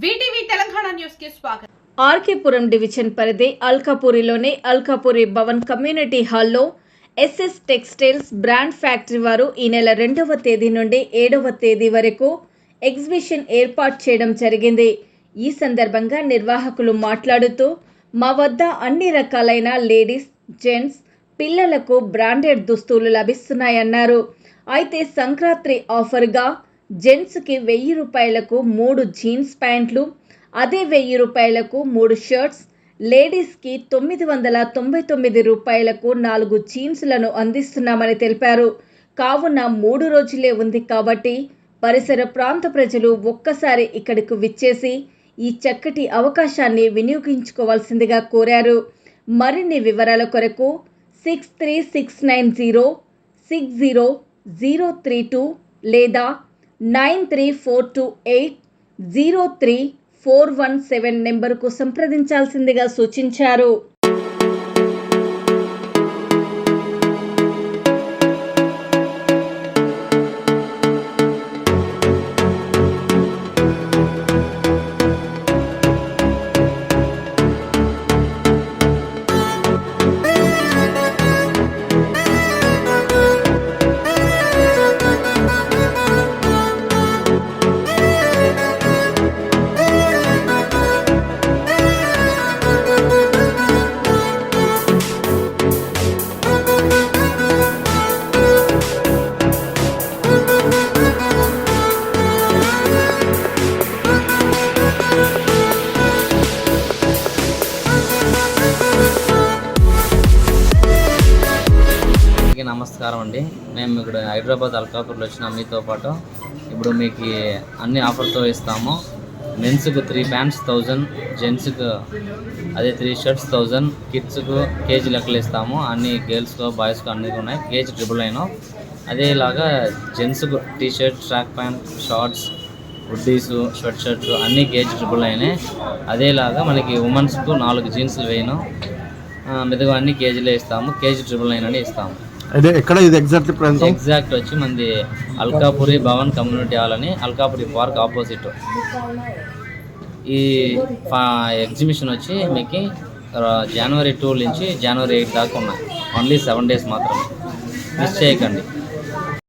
VTV Telangana news కి స్వాగతం. RK Puram division పరిధి అల్కాపురిలోని అల్కాపురి భవన్ కమ్యూనిటీ హాల్లో ఎస్ఎస్ టెక్స్టైల్స్ బ్రాండ్ ఫ్యాక్టరీ వారు ఈ నెల 2వ తేదీ నుండి 7వ తేదీ వరకు ఎగ్జిబిషన్ ఏర్పాటు చేయడం జరిగింది. ఈ సందర్భంగా నిర్వాహకులు మాట్లాడుతూ మా వద్ద అన్ని రకాలైన లేడీస్, జెంట్స్, పిల్లలకు బ్రాండెడ్ దుస్తులు లభిస్తున్నాయన్నారు. అయితే సంక్రాంతి ఆఫర్గా జెంట్స్కి 1000 రూపాయలకు 3 జీన్స్ ప్యాంట్లు, అదే 1000 రూపాయలకు 3 షర్ట్స్, లేడీస్కి 999 రూపాయలకు 4 జీన్స్లను అందిస్తున్నామని తెలిపారు. కావున 3 రోజులే ఉంది కాబట్టి పరిసర ప్రాంత ప్రజలు ఒక్కసారి ఇక్కడికి విచ్చేసి ఈ చక్కటి అవకాశాన్ని వినియోగించుకోవాల్సిందిగా కోరారు. మరిన్ని వివరాల కొరకు 6369060032 లేదా 9342803417 నెంబర్కు సంప్రదించాల్సిందిగా సూచించారు. నమస్కారం అండి. మేము ఇక్కడ హైదరాబాద్ అల్కాపూర్లో వచ్చిన మీతో పాటు ఇప్పుడు మీకు అన్ని ఆఫర్తో ఇస్తాము. మెన్స్కి 3 ప్యాంట్స్ 1000, జెంట్స్కి అదే 3 షర్ట్స్ 1000, కిడ్స్కు కేజీ లెక్కలు ఇస్తాము. అన్ని గర్ల్స్కు బాయ్స్కు అన్నీ ఉన్నాయి. కేజీ 999. అదేలాగా జెంట్స్కు T shirt, track pant, shorts, hoodies, shirt shirts అన్నీ కేజీ 999. అదేలాగా మనకి ఉమెన్స్కు 4 జీన్స్లు వేయను, మిగతా అన్ని కేజీలే ఇస్తాము. కేజీ 999 అని ఇస్తాము. అదే ఎక్కడ ఇది ఎగ్జాక్ట్ వచ్చి మనది అల్కాపురి భవన్ కమ్యూనిటీ హాల్ అని, అల్కాపురి పార్క్ ఆపోజిట్. ఈ ఎగ్జిబిషన్ వచ్చి మీకు జనవరి 2 నుంచి జనవరి 8 దాకా ఉన్నాయి. ఓన్లీ 7 days మాత్రమే. మిస్ చేయకండి.